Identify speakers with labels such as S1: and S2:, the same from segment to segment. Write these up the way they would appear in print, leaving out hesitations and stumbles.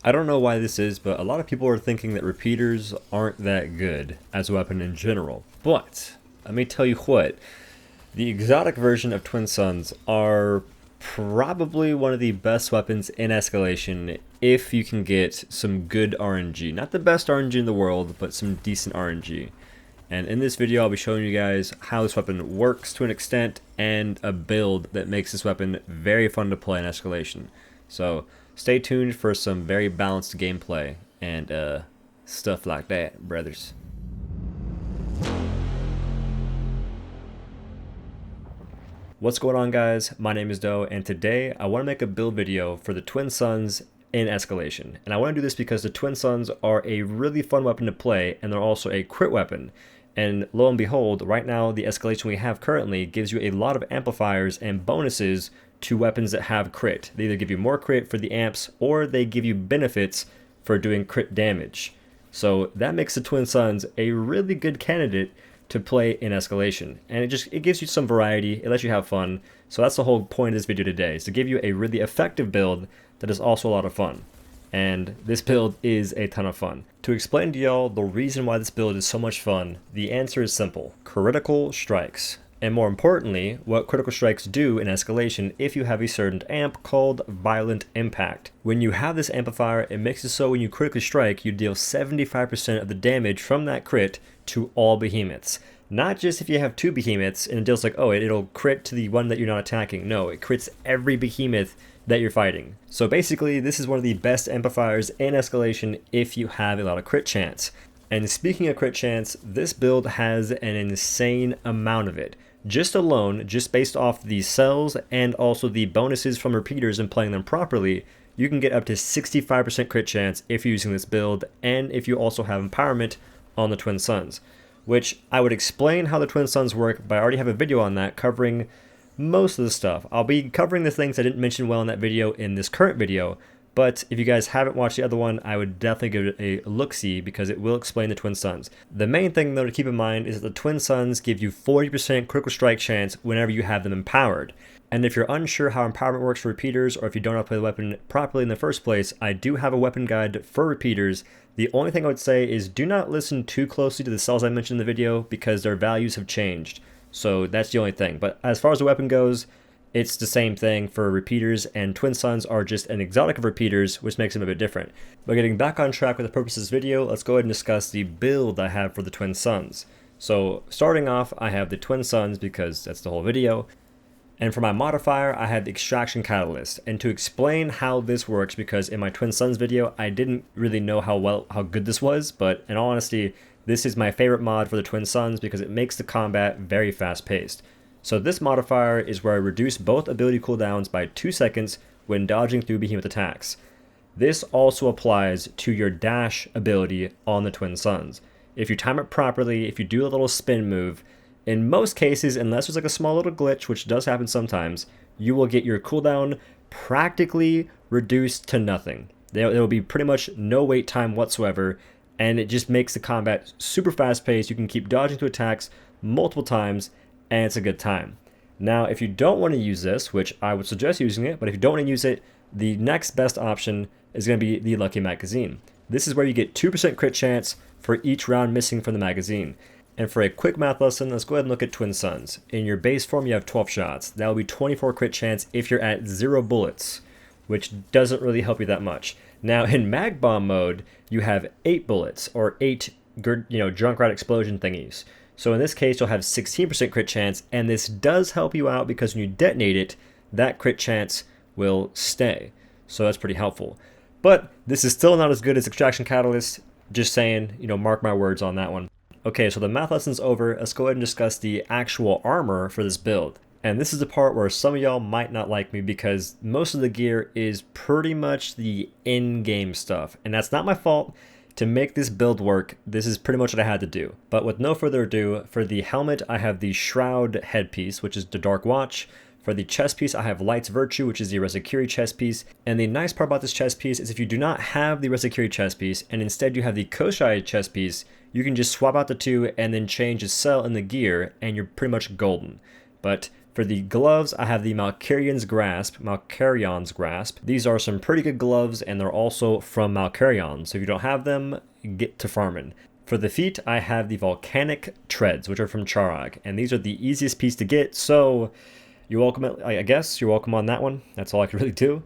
S1: I don't know why this is, but a lot of people are thinking that repeaters aren't that good as a weapon in general. But let me tell you what, the exotic version of Twin Suns are probably one of the best weapons in Escalation if you can get some good RNG. Not the best RNG in the world, but some decent RNG. And in this video, I'll be showing you guys how this weapon works to an extent and a build that makes this weapon very fun to play in Escalation. So stay tuned for some very balanced gameplay and stuff like that, brothers. What's going on, guys? My name is OhDough, and today I want to make a build video for the Twin Suns in Escalation. And I want to do this because the Twin Suns are a really fun weapon to play, and they're also a crit weapon. And lo and behold, right now the Escalation we have currently gives you a lot of amplifiers and bonuses to weapons that have crit. They either give you more crit for the amps, or they give you benefits for doing crit damage. So that makes the Twin Suns a really good candidate to play in Escalation, and it gives you some variety, it lets you have fun. So that's the whole point of this video today, is to give you a really effective build that is also a lot of fun. And this build is a ton of fun. To explain to y'all the reason why this build is so much fun, the answer is simple: critical strikes. And more importantly, what critical strikes do in Escalation if you have a certain amp called Violent Impact. When you have this amplifier, it makes it so when you critically strike, you deal 75% of the damage from that crit to all behemoths. Not just if you have two behemoths and it deals like, oh, it'll crit to the one that you're not attacking. No, it crits every behemoth that you're fighting. So basically, this is one of the best amplifiers in Escalation if you have a lot of crit chance. And speaking of crit chance, this build has an insane amount of it. Just based off the cells and also the bonuses from repeaters and playing them properly, you can get up to 65% crit chance if you're using this build, and if you also have empowerment on the Twin Suns. Which I would explain how the Twin Suns work, but I already have a video on that covering most of the stuff. I'll be covering the things I didn't mention well in that video in this current video, but if you guys haven't watched the other one, I would definitely give it a look-see because it will explain the Twin Suns. The main thing though to keep in mind is that the Twin Suns give you 40% critical strike chance whenever you have them empowered. And if you're unsure how empowerment works for repeaters, or if you don't know how to play the weapon properly in the first place, I do have a weapon guide for repeaters. The only thing I would say is do not listen too closely to the cells I mentioned in the video because their values have changed. So that's the only thing. But as far as the weapon goes, it's the same thing for repeaters, and Twin Suns are just an exotic of repeaters, which makes them a bit different. But getting back on track with the purpose of this video, let's go ahead and discuss the build I have for the Twin Suns. So starting off, I have the Twin Suns because that's the whole video. And for my modifier, I have the Extraction Catalyst. And to explain how this works, because in my Twin Suns video, I didn't really know how good this was, but in all honesty, this is my favorite mod for the Twin Suns because it makes the combat very fast-paced. So this modifier is where I reduce both ability cooldowns by 2 seconds when dodging through behemoth attacks. This also applies to your dash ability on the Twin Suns. If you time it properly, if you do a little spin move, in most cases, unless there's like a small little glitch, which does happen sometimes, you will get your cooldown practically reduced to nothing. There will be pretty much no wait time whatsoever, and it just makes the combat super fast paced. You can keep dodging through attacks multiple times, and it's a good time. Now, if you don't want to use this, which I would suggest using it, but if you don't want to use it, the next best option is going to be the Lucky Magazine. This is where you get 2% crit chance for each round missing from the magazine. And for a quick math lesson, let's go ahead and look at Twin Suns. In your base form, you have 12 shots. That will be 24 crit chance if you're at 0 bullets, which doesn't really help you that much. Now, in Mag Bomb mode, you have 8 bullets, or 8 Junkrat explosion thingies. So in this case, you'll have 16% crit chance, and this does help you out because when you detonate it, that crit chance will stay. So that's pretty helpful. But this is still not as good as Extraction Catalyst. Just saying, mark my words on that one. Okay, so the math lesson's over. Let's go ahead and discuss the actual armor for this build. And this is the part where some of y'all might not like me because most of the gear is pretty much the in-game stuff. And that's not my fault. To make this build work, this is pretty much what I had to do. But with no further ado, for the helmet, I have the Shroud headpiece, which is the Dark Watch. For the chest piece, I have Light's Virtue, which is the Resecuri chest piece. And the nice part about this chest piece is if you do not have the Resecuri chest piece, and instead you have the Koshai chest piece, you can just swap out the two and then change the cell in the gear, and you're pretty much golden. But For the gloves, I have the Malkarion's Grasp. These are some pretty good gloves, and they're also from Malkarion, so if you don't have them, get to farming. For the feet, I have the Volcanic Treads, which are from Charog, and these are the easiest piece to get, so you're welcome, I guess. You're welcome on that one. That's all I can really do.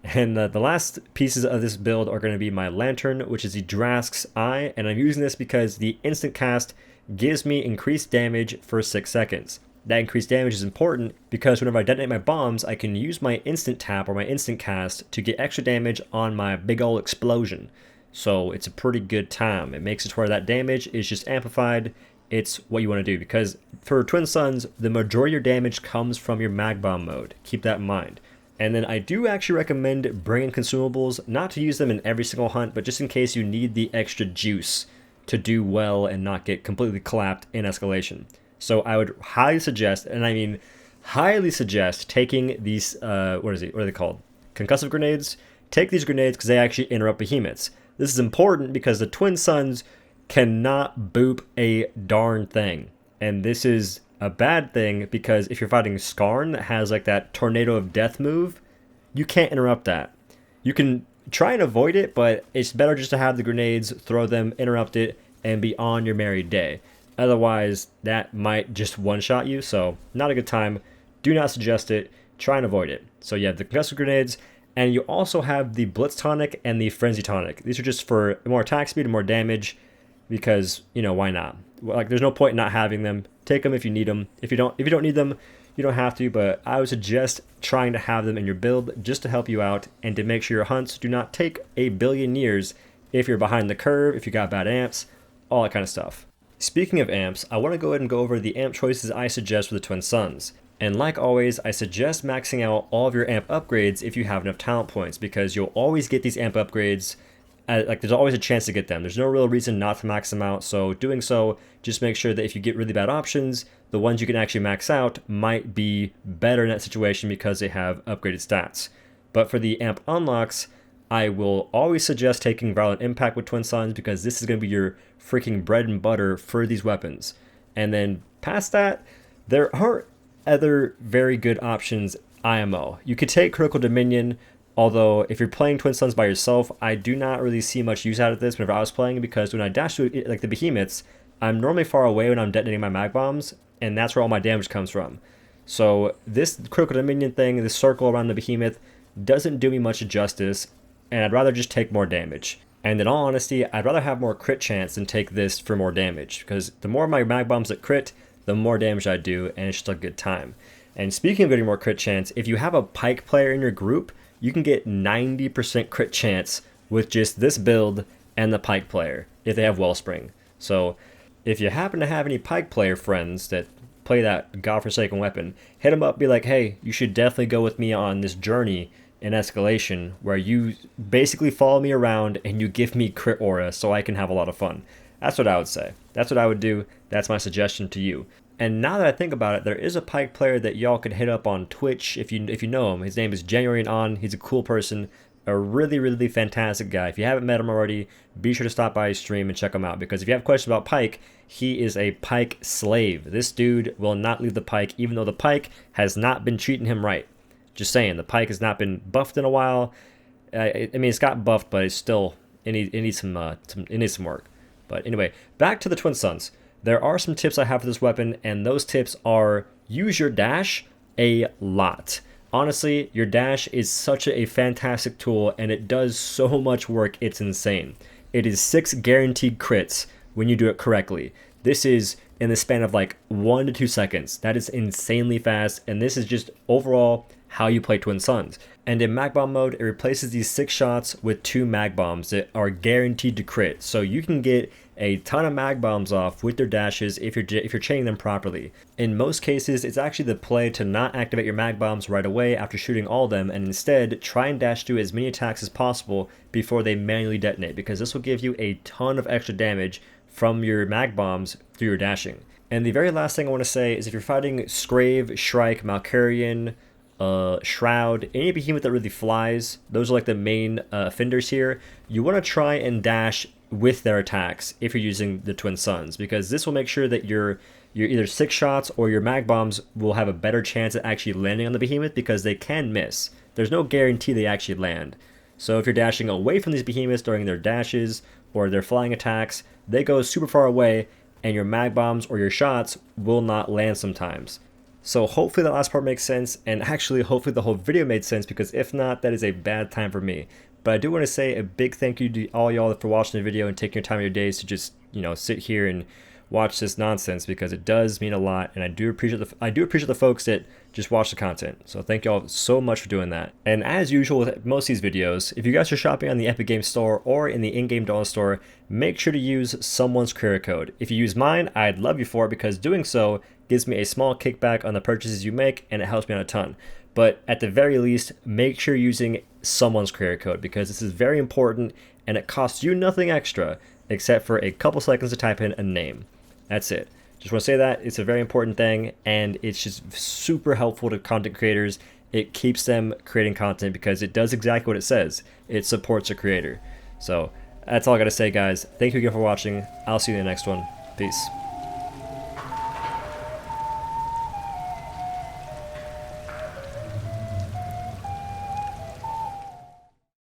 S1: And the last pieces of this build are going to be my Lantern, which is the Drask's Eye, and I'm using this because the instant cast gives me increased damage for 6 seconds. That increased damage is important because whenever I detonate my bombs, I can use my instant tap or my instant cast to get extra damage on my big ol' explosion. So it's a pretty good time. It makes it to where that damage is just amplified. It's what you want to do because for Twin Suns, the majority of your damage comes from your mag bomb mode. Keep that in mind. And then I do actually recommend bringing consumables, not to use them in every single hunt, but just in case you need the extra juice to do well and not get completely clapped in escalation. So I would highly suggest, and I mean highly suggest, taking these, what are they called? Concussive grenades. Take these grenades because they actually interrupt behemoths. This is important because the Twin Suns cannot boop a darn thing. And this is a bad thing because if you're fighting Skarn that has like that Tornado of Death move, you can't interrupt that. You can try and avoid it, but it's better just to have the grenades, throw them, interrupt it, and be on your merry day. Otherwise, that might just one-shot you, so not a good time. Do not suggest it. Try and avoid it. So you have the concussive grenades, and you also have the Blitz Tonic and the Frenzy Tonic. These are just for more attack speed and more damage because, you know, why not? Like, there's no point in not having them. Take them if you need them. If you don't need them, you don't have to, but I would suggest trying to have them in your build just to help you out and to make sure your hunts do not take a billion years if you're behind the curve, if you got bad amps, all that kind of stuff. Speaking of amps, I want to go ahead and go over the amp choices I suggest for the Twin Suns. And like always, I suggest maxing out all of your amp upgrades if you have enough talent points, because you'll always get these amp upgrades. Like, there's always a chance to get them. There's no real reason not to max them out, so doing so, just make sure that if you get really bad options, the ones you can actually max out might be better in that situation because they have upgraded stats. But for the amp unlocks, I will always suggest taking Violent Impact with Twin Suns because this is going to be your freaking bread and butter for these weapons. And then past that, there are other very good options IMO. You could take Critical Dominion, although if you're playing Twin Suns by yourself, I do not really see much use out of this whenever I was playing because when I dash to like the behemoths, I'm normally far away when I'm detonating my mag bombs, and that's where all my damage comes from. So this Critical Dominion thing, this circle around the behemoth, doesn't do me much justice, and I'd rather just take more damage. And in all honesty, I'd rather have more crit chance than take this for more damage, because the more my mag bombs that crit, the more damage I do, and it's just a good time. And speaking of getting more crit chance, if you have a Pike player in your group, you can get 90% crit chance with just this build and the Pike player, if they have Wellspring. So if you happen to have any Pike player friends that play that godforsaken weapon, hit them up, be like, hey, you should definitely go with me on this journey in Escalation, where you basically follow me around and you give me crit aura so I can have a lot of fun. That's what I would say. That's what I would do. That's my suggestion to you. And now that I think about it, there is a Pike player that y'all could hit up on Twitch if you know him. His name is January On. He's a cool person, a really, really fantastic guy. If you haven't met him already, be sure to stop by his stream and check him out, because if you have questions about Pike, he is a Pike slave. This dude will not leave the Pike, even though the Pike has not been treating him right. Just saying, the Pike has not been buffed in a while. I mean, it's got buffed, but it's still it needs some work. But anyway, back to the Twin Suns. There are some tips I have for this weapon, and those tips are use your dash a lot. Honestly, your dash is such a fantastic tool, and it does so much work, it's insane. It is 6 guaranteed crits when you do it correctly. This is in the span of like 1 to 2 seconds. That is insanely fast, and this is just overall how you play Twin Suns. And in mag bomb mode, it replaces these 6 shots with 2 mag bombs that are guaranteed to crit. So you can get a ton of mag bombs off with their dashes if you're chaining them properly. In most cases, it's actually the play to not activate your mag bombs right away after shooting all of them, and instead try and dash through as many attacks as possible before they manually detonate, because this will give you a ton of extra damage from your mag bombs through your dashing. And the very last thing I want to say is if you're fighting Scrave, Shrike, Malkarion, Shroud, any behemoth that really flies, those are like the main offenders here. You want to try and dash with their attacks if you're using the Twin Suns, because this will make sure that your your either 6 shots or your mag bombs will have a better chance at actually landing on the behemoth because they can miss. There's no guarantee they actually land. So if you're dashing away from these behemoths during their dashes or their flying attacks, they go super far away and your mag bombs or your shots will not land sometimes. So hopefully that last part makes sense, and actually hopefully the whole video made sense, because if not, that is a bad time for me. But I do want to say a big thank you to all y'all for watching the video and taking your time of your days to just, sit here and watch this nonsense, because it does mean a lot, and I do appreciate the folks that just watch the content. So thank y'all so much for doing that. And as usual with most of these videos, if you guys are shopping on the Epic Games Store or in the in-game Dauntless store, make sure to use someone's creator code. If you use mine, I'd love you for it, because doing so gives me a small kickback on the purchases you make, and it helps me out a ton. But at the very least, make sure you're using someone's creator code, because this is very important and it costs you nothing extra except for a couple seconds to type in a name. That's it. Just want to say that it's a very important thing, and it's just super helpful to content creators. It keeps them creating content because it does exactly what it says. It supports a creator. So that's all I got to say, guys. Thank you again for watching. I'll see you in the next one. Peace.